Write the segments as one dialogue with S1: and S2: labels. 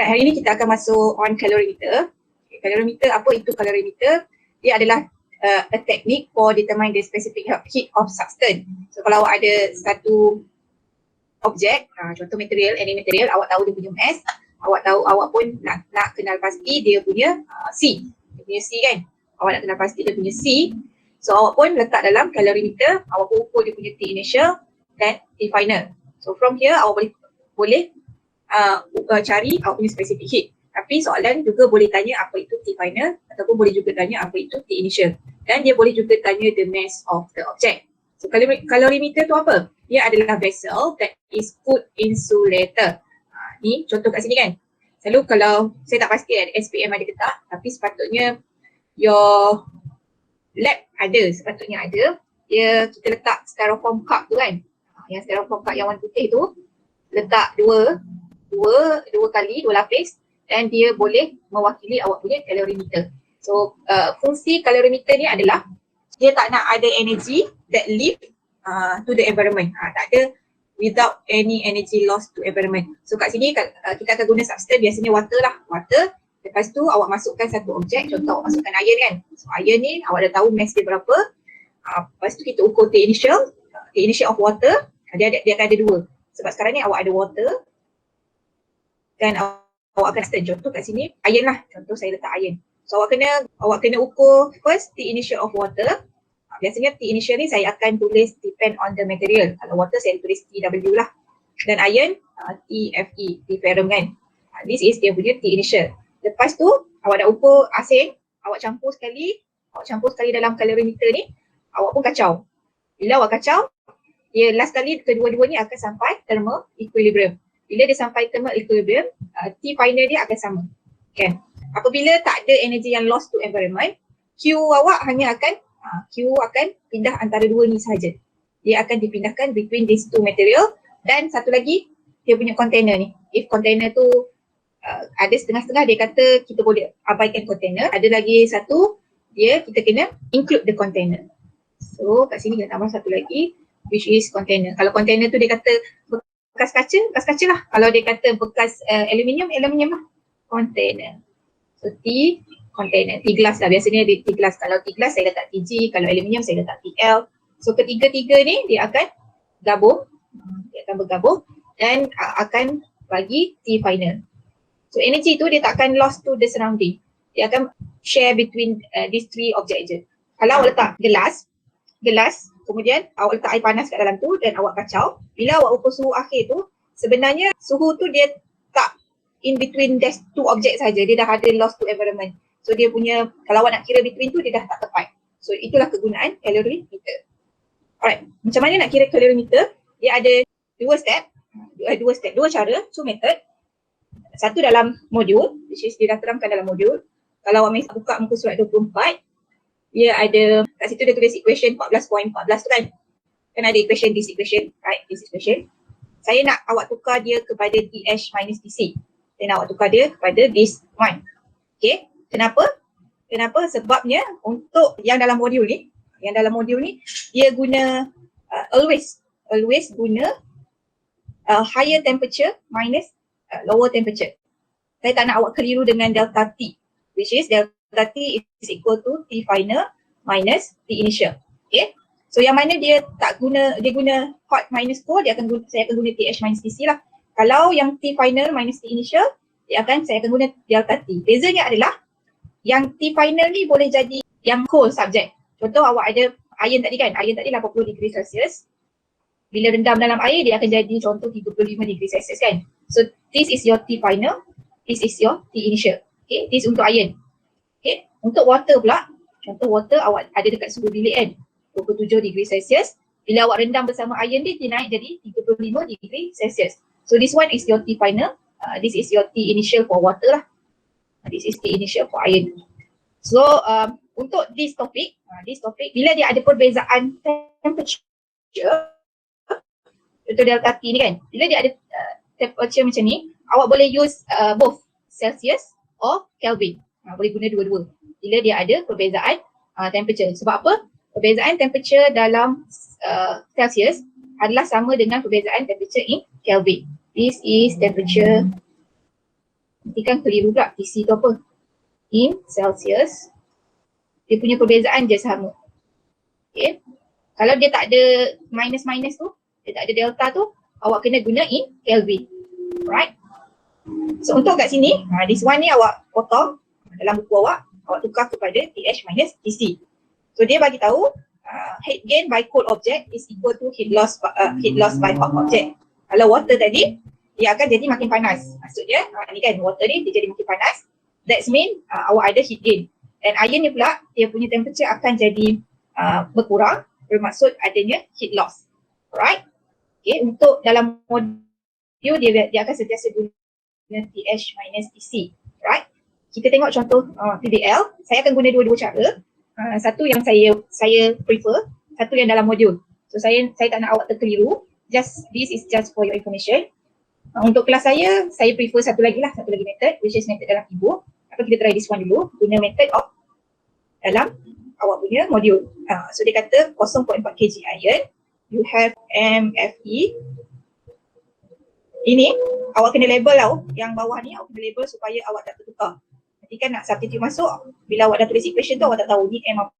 S1: Alright, hari ini kita akan masuk on calorimeter. Okay, calorimeter, apa itu calorimeter? Dia adalah a technique for determine the specific heat of substance. So kalau awak ada satu objek, contoh material, any material, awak tahu dia punya mass, awak pun nak kenal pasti dia punya C. Dia punya C kan? Awak nak kenal pasti dia punya C. So awak pun letak dalam calorimeter, awak pun ukur dia punya T initial dan T final. So from here awak boleh cari awak punya specific heat. Tapi soalan juga boleh tanya apa itu T final ataupun boleh juga tanya apa itu T initial. Dan dia boleh juga tanya the mass of the object. So calorimeter tu apa? Dia adalah vessel that is food insulator. Ni contoh kat sini kan. Selalu kalau saya tak pasti SPM ada ke tak, tapi sepatutnya your lab ada, sepatutnya ada. Kita letak styrofoam cup tu kan. Yang styrofoam cup yang warna putih tu letak dua kali, dua lapis, dan dia boleh mewakili awak punya calorimeter. So fungsi calorimeter ni adalah dia tak nak ada energy that leave to the environment. Tak ada without any energy loss to environment. So kat sini kita akan guna substance, biasanya water lah, water. Lepas tu awak masukkan satu objek, contoh awak masukkan iron kan. So iron ni awak dah tahu mass dia berapa. Lepas tu kita ukur T initial of water, dia akan ada dua. Sebab sekarang ni awak ada water dan awak akan start, contoh kat sini iron lah, contoh saya letak iron. So awak kena ukur first T initial of water. Biasanya T initial ni saya akan tulis depend on the material. Kalau water saya tulis TW lah. Dan iron TFE, T ferrum kan. This is dia punya T initial. Lepas tu awak dah ukur asin, awak campur sekali dalam calorimeter ni, awak pun kacau. Bila awak kacau, dia last kali kedua-dua ni akan sampai thermal equilibrium. Bila dia sampai thermal equilibrium, T final dia akan sama. Kan? Apabila tak ada energy yang lost to environment, Q awak hanya akan pindah antara dua ni sahaja. Dia akan dipindahkan between these two material. Dan satu lagi, dia punya container ni. If container tu ada setengah-setengah, dia kata kita boleh abaikan container. Ada lagi satu, kita kena include the container. So kat sini kita tambah satu lagi, which is container. Kalau container tu dia kata bekas kaca lah. Kalau dia kata bekas aluminium lah. Container. So T container, T glass lah, biasanya dia T glass. Kalau T glass saya letak TG, kalau aluminium saya letak TL. So ketiga-tiga ni dia akan bergabung dan akan bagi T final. So energy tu dia tak akan lost to the surrounding. Dia akan share between these three object je. Kalau awak letak gelas, kemudian awak letak air panas kat dalam tu dan awak kacau, bila awak ukur suhu akhir tu, sebenarnya suhu tu dia tak in between there's two object saja, dia dah ada loss to environment. So dia punya, kalau awak nak kira between tu dia dah tak tepat. So itulah kegunaan calorimeter. Alright, macam mana nak kira calorimeter? Dia ada dua cara, two method. Satu dalam modul, which is dia dah terangkan dalam modul. Kalau awak buka muka surat 24, dia ada, kat situ dia tulis equation 14.14 tu kan. Kan ada equation, this equation, right, this equation. Saya nak awak tukar dia kepada TH minus TC. Dan awak tukar dia kepada this one. Okay, kenapa? Sebabnya untuk yang dalam modul ni, dia guna always guna higher temperature minus lower temperature. Saya tak nak awak keliru dengan delta T, which is delta T is equal to T final minus T initial. Okay, so yang mana dia guna hot minus cold, saya akan guna TH minus TC lah. Kalau yang T final minus T initial, saya akan guna delta T. Bezanya adalah yang T final ni boleh jadi yang cold subject. Contoh awak ada iron tadi kan, iron tadi 80 degree Celsius. Bila rendam dalam air dia akan jadi contoh 35 degree Celsius kan. So this is your T final, this is your T initial. Okay, this untuk iron. Okay, untuk water pula, contoh water awak ada dekat suhu bilik kan, 27 degree Celsius. Bila awak rendam bersama iron dia naik jadi 35 degree Celsius. So this one is your T final, this is your T initial for water lah. This is T initial for iron. So untuk this topic, bila dia ada perbezaan temperature, contoh delta T ni kan, bila dia ada temperature macam ni, awak boleh use both Celsius or Kelvin. Boleh guna dua-dua bila dia ada perbezaan temperature. Sebab apa? Perbezaan temperature dalam Celsius adalah sama dengan perbezaan temperature in Kelvin. This is temperature T kan keliru pula TC tu apa? In Celsius. Dia punya perbezaan je sama. Okay. Kalau dia tak ada minus tu, dia tak ada delta tu, awak kena guna in Kelvin. Right? So untuk kat sini, this one ni awak potong dalam buku awak tukar kepada TH minus TC. So dia bagi tahu heat gain by cold object is equal to heat loss by hot object. Kalau water tadi, dia akan jadi makin panas. Maksudnya, ni kan water ni dia jadi makin panas. That's mean awak ada heat gain. Dan iron ni pula, dia punya temperature akan jadi berkurang, bermaksud adanya heat loss. Alright? Okay, untuk dalam modul dia akan sentiasa guna TH minus TC. Right? Kita tengok contoh PBL. Saya akan guna dua-dua cara. Satu yang saya prefer, satu yang dalam modul. So saya tak nak awak terkeliru. This is just for your information. Untuk kelas saya prefer satu lagi method, which is method dalam e-book. Atau kita try this one dulu, guna method of dalam awak punya modul. So dia kata 0.4 kg iron, you have MFE. Ini awak kena label tau, yang bawah ni awak kena label supaya awak tak tertukar. Nanti kan nak substitute masuk, bila awak dah tulis equation tu awak tak tahu ni M apa.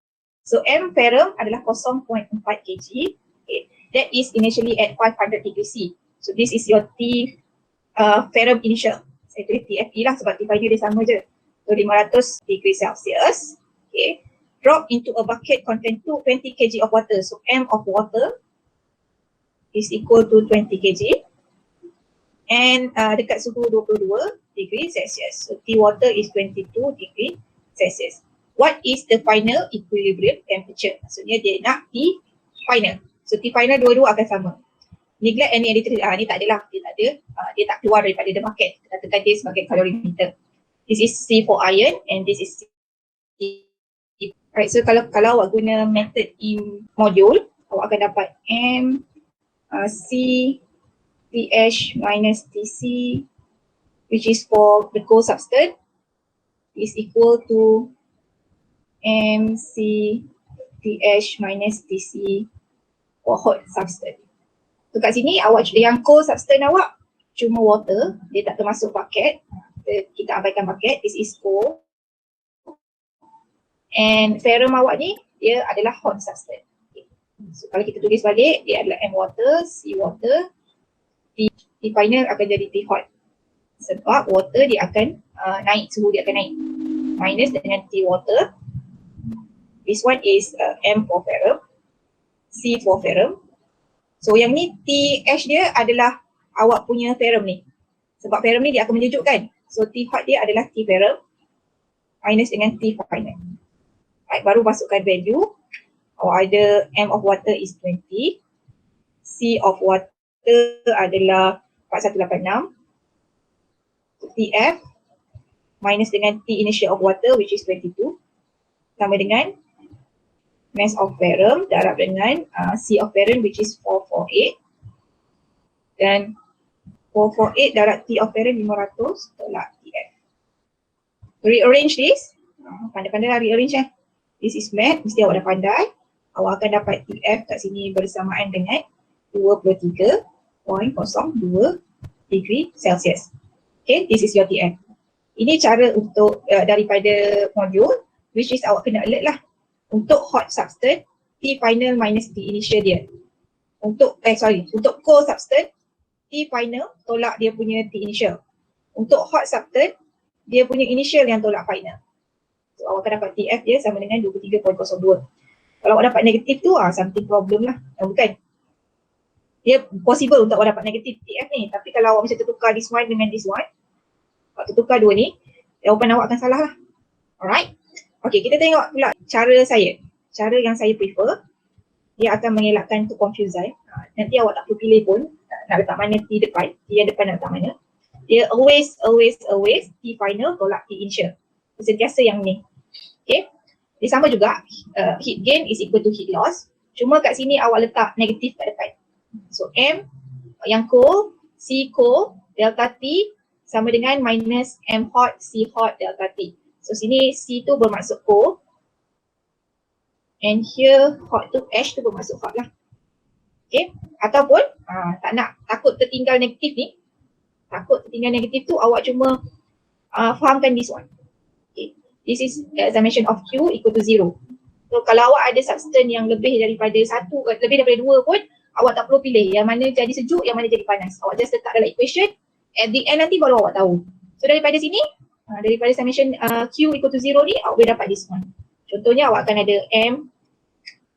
S1: So M ferrum adalah 0.4 kg. Okay. That is initially at 500 degree C. So this is your T ferrum initial. Saya tulis TFE lah sebab T final dia sama je. So 500 degree Celsius. Okay. Drop into a bucket contain 20 kg of water. So M of water is equal to 20 kg. And dekat suhu 22 degree Celsius. So T water is 22 degree Celsius. What is the final equilibrium temperature? Maksudnya dia nak T final. So T final dua-dua akan sama. Neglect any additive, ni tak adalah, dia tak keluar daripada the bucket. Kita katakan dia sebagai calorimeter. This is C for iron and this is C. Right, so kalau awak guna method in module, awak akan dapat M C TH minus TC, which is for the cold substance, is equal to MC TH minus TC for hot substance. So kat sini awak yang cold substance awak cuma water, dia tak termasuk bucket. Kita abaikan bucket, this is cold. And ferrum awak ni dia adalah hot substance. Okay. So kalau kita tulis balik, dia adalah M water, C water, T final akan jadi T hot. Sebab water dia akan naik, suhu dia akan naik. Minus dengan T water. This one is M for ferrum, C for ferrum. So yang ni TH dia adalah awak punya ferrum ni. Sebab ferrum ni dia akan menyejukkan. So T hot dia adalah T ferrum minus dengan T final. Right, baru masukkan value. Awak ada M of water is 20. C of water adalah 4186. TF minus dengan T initial of water which is 22. Sama dengan mass of ferrum darab dengan C of ferrum which is 448. Dan 448 darab T of ferrum 500 tolak TF. Rearrange this. Pandai-pandai lah rearrange . This is math, mesti awak dah pandai. Awak akan dapat TF kat sini bersamaan dengan 23.02 degree Celsius. Okay, this is your TF. Ini cara untuk daripada modul, which is awak kena alert lah. Untuk hot substance, T final minus T initial dia. Untuk cold substance, T final tolak dia punya T initial. Untuk hot substance, dia punya initial yang tolak final. So awak akan dapat TF dia sama dengan 23.02. Kalau awak dapat negatif tu, something problem lah. Bukan. Dia possible untuk awak dapat negatif TF ni. Tapi kalau awak macam tertukar this one dengan this one, awak tertukar dua ni, jawapan awak akan salah lah. Alright. Okay, kita tengok pula cara saya. Cara yang saya prefer, dia akan mengelakkan tu confusion. Nanti awak tak perlu pilih pun, nak letak mana T depan, T yang depan nak letak mana. Dia always T final tolak T initial. Sentiasa yang ni. Okay. Dia sama juga, heat gain is equal to heat loss. Cuma kat sini awak letak negatif kat depan. So M yang cold, C cold, delta T sama dengan minus M hot, C hot, delta T. So sini C tu bermaksud cold. And here hot tu, H tu bermaksud hot lah. Okay. Ataupun tak nak, takut tertinggal negatif ni. Takut tertinggal negatif tu awak cuma fahamkan this one. Okay. This is summation of Q equal to 0. So kalau awak ada substance yang lebih daripada satu, lebih daripada 2 pun, awak tak perlu pilih yang mana jadi sejuk, yang mana jadi panas. Awak just letak dalam equation, at the end nanti baru awak tahu. So daripada sini, daripada summation Q equal to 0 ni, awak boleh dapat this one. Contohnya awak akan ada M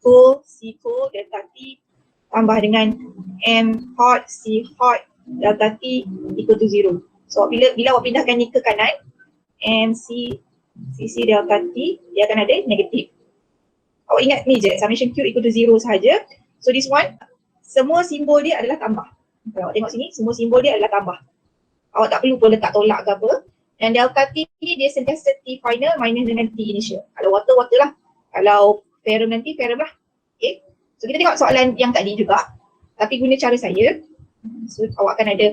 S1: cold, C cold, delta T tambah dengan M hot, C hot, delta T equal to 0. So bila awak pindahkan ni ke kanan, M, C, C delta T, dia akan ada negatif. Awak ingat ni je, summation Q equal to 0 sahaja. So this one, semua simbol dia adalah tambah. Kalau awak tengok sini, semua simbol dia adalah tambah. Awak tak perlu pun letak tolak ke apa. Dan delta T ni dia sentiasa T final minus dengan T initial. Kalau water, water lah. Kalau ferrum nanti, ferrum lah. Okay. So kita tengok soalan yang tadi juga. Tapi guna cara saya. So awak akan ada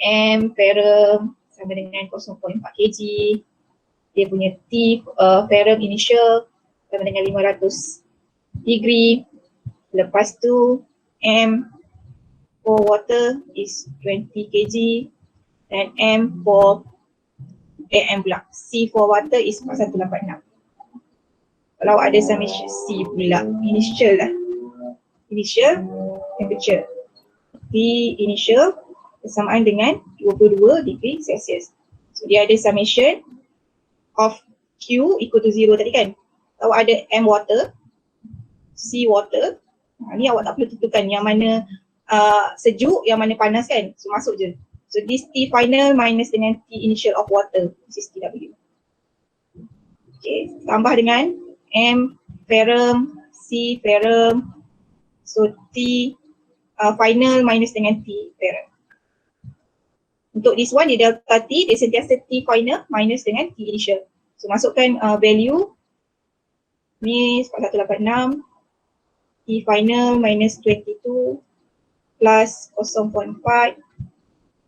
S1: M ferrum sama dengan 0.4 kg. Dia punya T ferrum initial sama dengan 500 degree. Lepas tu M for water is 20 kg dan M for M pula. C for water is 4186. Kalau ada summation C pula, initial lah. Initial temperature. T initial bersamaan dengan 22 degree Celsius. So dia ada summation of Q equal to 0 tadi kan. Kalau ada M water, C water, ni awak tak perlu tentukan yang mana sejuk, yang mana panas kan. So masuk je. So this T final minus dengan T initial of water, this is TW. Okay, tambah dengan M ferrum, C ferrum. So T final minus dengan T ferrum. Untuk this one, dia delta T, dia sentiasa T final minus dengan T initial. So masukkan value ni 4186, T final minus 22 plus 0.4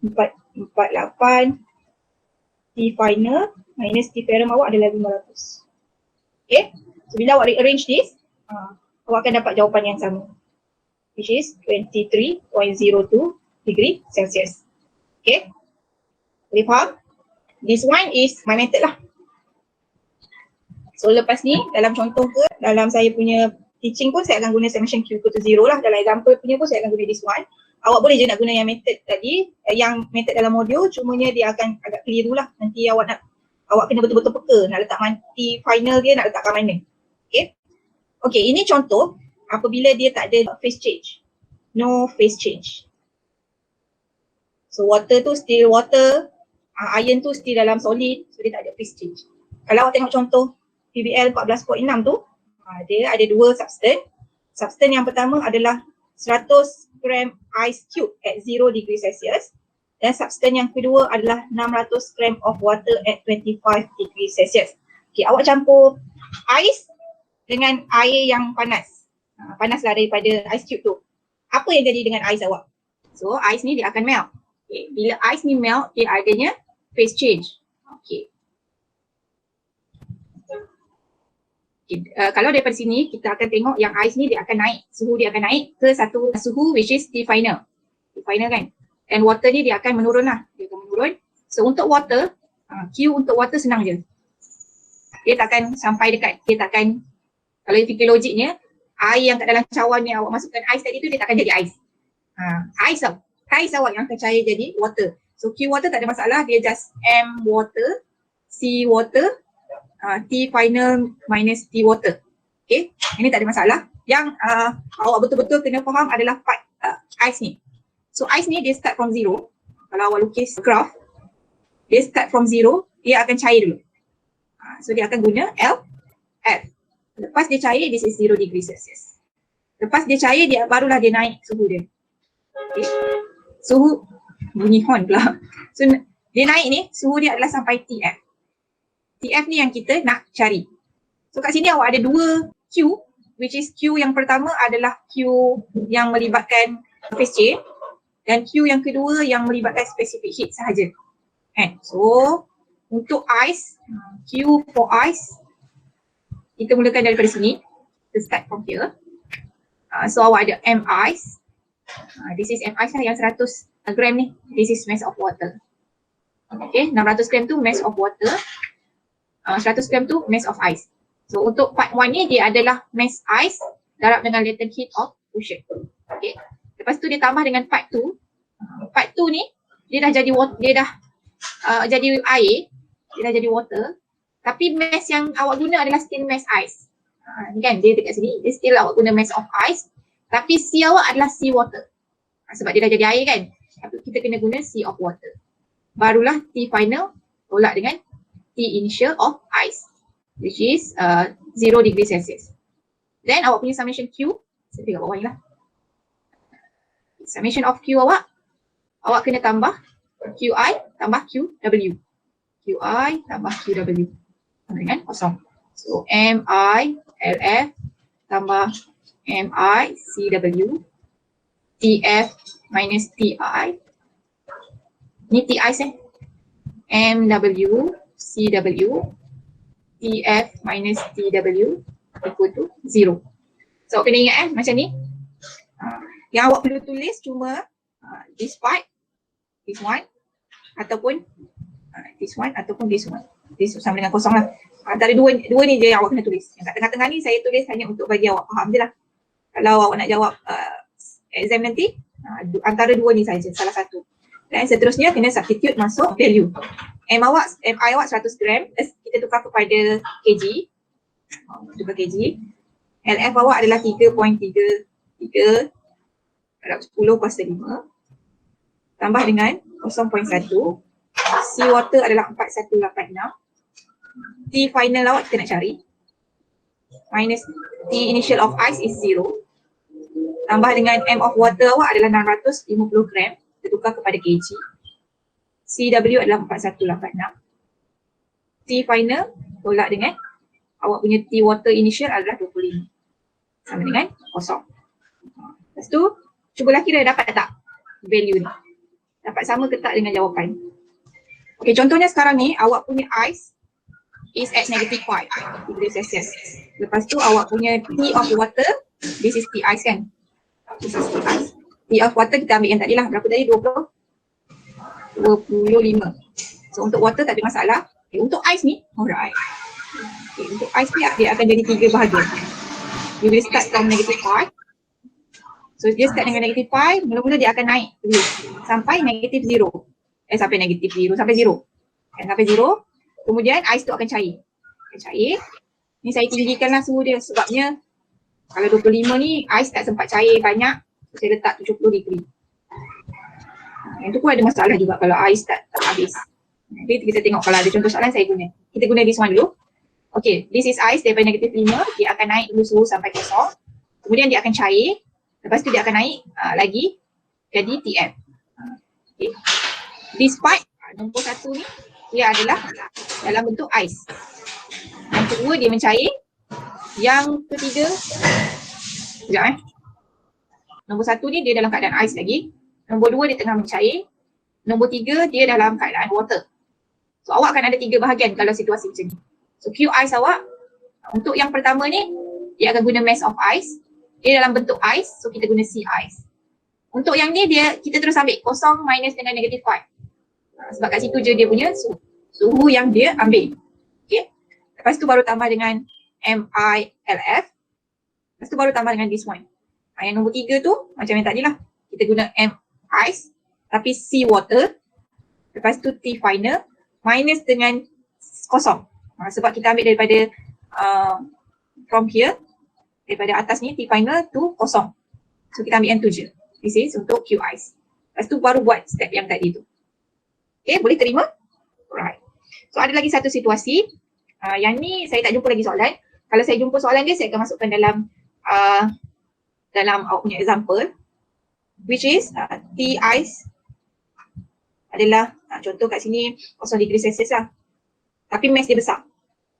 S1: 448, T final minus T ferrum awak adalah 500. Okay, so bila awak rearrange this, awak akan dapat jawapan yang sama, which is 23.02 degree Celsius. Okay, boleh faham? This one is my method lah. So lepas ni, dalam contoh ke, dalam saya punya teaching pun saya akan guna summation Q equal to 0 lah. Dalam example punya pun saya akan guna this one. Awak boleh je nak guna yang method tadi, yang method dalam modul, cumanya dia akan agak keliru lah. Nanti awak kena betul-betul peka nak letak T final dia nak letakkan mana. Okay. Okay, ini contoh apabila dia tak ada phase change. No phase change. So water tu still water, iron tu still dalam solid, so dia tak ada phase change. Kalau awak tengok contoh PBL 14.6 tu, dia ada dua substance. Substance yang pertama adalah 100 gram ice cube at 0 degree Celsius dan substance yang kedua adalah 600 gram of water at 25 degree Celsius. Okay, awak campur ais dengan air yang panas. Panaslah daripada ice cube tu. Apa yang jadi dengan ais awak? So, ais ni dia akan melt. Okay, bila ais ni melt, dia adanya phase change. Okay. Okay, kalau daripada sini kita akan tengok yang ais ni dia akan naik, suhu dia akan naik ke satu suhu which is T final. T final kan. And water ni dia akan menurun lah, dia akan menurun. So untuk water, Q untuk water senang je. Dia takkan sampai dekat, dia takkan, kalau fikir logiknya, air yang kat dalam cawan ni awak masukkan ais tadi tu dia takkan jadi ais. Ais awak yang akan cair jadi water. So Q water tak ada masalah, dia just M water, C water, T final minus T water. Okay, ini tak ada masalah. Yang awak betul-betul kena faham adalah part ais ni. So ais ni dia start from 0. Kalau awak lukis graph, dia start from 0, dia akan cair dulu. So dia akan guna L, F. Lepas dia cair, this is 0 degree Celsius. Lepas dia cair, barulah dia naik suhu dia. Okay. Suhu, bunyi horn pula. So dia naik ni, suhu dia adalah sampai TF. TF ni yang kita nak cari. So kat sini awak ada dua Q, which is Q yang pertama adalah Q yang melibatkan phase change dan Q yang kedua yang melibatkan specific heat sahaja. So untuk ice, Q for ice, kita mulakan daripada sini. Kita start from here. So awak ada M ice. This is M ice lah yang 100 gram ni. This is mass of water. Okay, 600 gram tu mass of water, 100 gram tu mass of ice. So untuk part 1 ni dia adalah mass ice darab dengan latent heat of ocean. Okay, lepas tu dia tambah dengan part 2. Part 2 ni dia dah jadi jadi air, dia dah jadi water, tapi mass yang awak guna adalah still mass ice. Ni kan dia dekat sini, dia still awak guna mass of ice, tapi C awak adalah sea water. Sebab dia dah jadi air kan, tapi kita kena guna sea of water. Barulah T final tolak dengan T initial of ice, which is 0 degree Celsius. Then awak punya summation Q, saya kat bawah ni lah. Summation of Q awak kena tambah QI tambah QW. QI tambah QW sama dengan kosong. So MI LF tambah MI CW, TF minus TI. Ni TI MW CW, TF minus TW equal to 0. So kena ingat macam ni. Yang awak perlu tulis cuma this part, this one, ataupun this one ataupun this one. This sama dengan kosong lah. Antara dua ni je yang awak kena tulis. Yang kat tengah-tengah ni saya tulis hanya untuk bagi awak faham je lah. Kalau awak nak jawab exam nanti, antara dua ni saja, salah satu. Dan seterusnya kena substitute masuk value. MI awak 100 gram, kita tukar kepada kg. Tukar kg. LF awak adalah 3.33 darab 10 kuasa 5. Tambah dengan 0.1. Sea water adalah 4186. T final awak kita nak cari. Minus T initial of ice is 0. Tambah dengan M of water awak adalah 650 gram. Kita tukar kepada kg. CW adalah 4186. T final tolak dengan awak punya T water initial adalah 25. Sama dengan kosong. Lepas tu cubalah kira dapat tak value ni. Dapat sama ke tak dengan jawapan. Okay, contohnya sekarang ni awak punya ice is at negative 5 degree Celsius. Lepas tu awak punya T of water, this is T ice kan. This is T ice. T of water kita ambil yang tadi lah. Berapa tadi? 25. So untuk water tak ada masalah. Okay, untuk ice ni, alright. Okay, untuk ice ni dia akan jadi 3 bahagian. You will start from negative 5. So dia start dengan negative 5, mula-mula dia akan naik dulu sampai negative 0. Sampai negative 0, sampai 0. Sampai 0, kemudian ice tu akan cair. Akan cair. Ni saya tinggikanlah suhu dia sebabnya kalau 25 ni ice tak sempat cair banyak, saya letak 70 degree. Yang tu pun ada masalah juga kalau ice tak habis. Nanti kita tengok kalau ada contoh soalan saya guna. Kita guna this one dulu. Okay, this is ice daripada negative 5, dia akan naik dulu suhu sampai kosong. Kemudian dia akan cair. Lepas tu dia akan naik lagi jadi TF. Okay. This part, nombor 1 ni, dia adalah dalam bentuk ice. Yang kedua dia mencair. Yang ketiga, sekejap nombor 1 ni dia dalam keadaan ice lagi. Nombor 2 dia tengah mencair. Nombor 3 dia dalam keadaan water. So awak akan ada 3 bahagian kalau situasi macam ni. So Q ice awak, untuk yang pertama ni, dia akan guna mass of ice. Dia dalam bentuk ice, so kita guna C ice. Untuk yang ni kita terus ambil kosong minus dengan negative 5. Sebab kat situ je dia punya suhu yang dia ambil. Okay. Lepas tu baru tambah dengan MILF. Lepas tu baru tambah dengan this one. Yang nombor 3 tu macam yang tadi lah. Kita guna M ice tapi C water. Lepas tu T final minus dengan kosong. Sebab kita ambil daripada from here, daripada atas ni T final tu kosong. So kita ambil yang tu je. This is untuk Q ice. Lepas tu baru buat step yang tadi tu. Okay, boleh terima? Alright. So ada lagi satu situasi. Yang ni saya tak jumpa lagi soalan. Kalau saya jumpa soalan dia, saya akan masukkan dalam awak punya example. Which is T ice adalah contoh kat sini 0 degree Celsius lah. Tapi mass dia besar.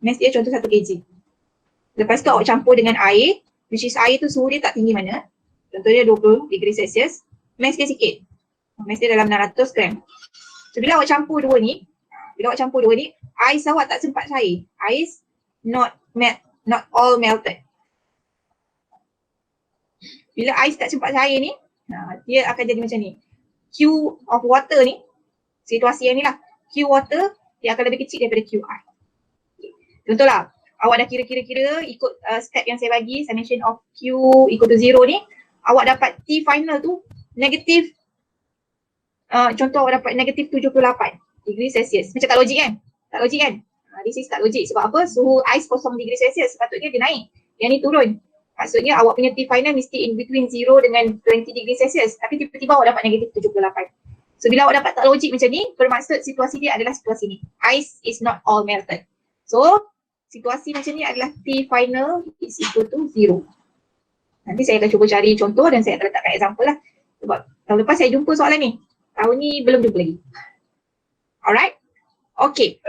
S1: Mass dia contoh 1 kg. Lepas tu awak campur dengan air, which is air tu suhu dia tak tinggi mana. Contohnya 20 degree Celsius. Mass dia sikit. Mass dia dalam 600 gram. So bila awak campur dua ni, ais awak tak sempat cair. Ais not all melted. Bila ais tak sempat cair ni, dia akan jadi macam ni. Q of water ni, situasi yang ni lah. Q water dia akan lebih kecil daripada QI. Okay. Contohlah, awak dah kira-kira ikut step yang saya bagi, summation of Q equal to 0 ni, awak dapat T final tu negatif, contoh awak dapat negatif 78 degree Celsius. Macam tak logik kan? Tak logik kan? This is tak logik. Sebab apa? Suhu ais 0 degree Celsius, sepatutnya dia naik. Yang ni turun. Maksudnya awak punya T final mesti in between 0 dengan 20 degree Celsius. Tapi tiba-tiba awak dapat negatif 78. So bila awak dapat tak logik macam ni, bermaksud situasi dia adalah situasi ni. Ice is not all melted. So situasi macam ni adalah T final is equal to 0. Nanti saya akan cuba cari contoh dan saya akan letakkan example lah. Sebab tahun lepas saya jumpa soalan ni. Tahun ni belum jumpa lagi. Alright? Okay.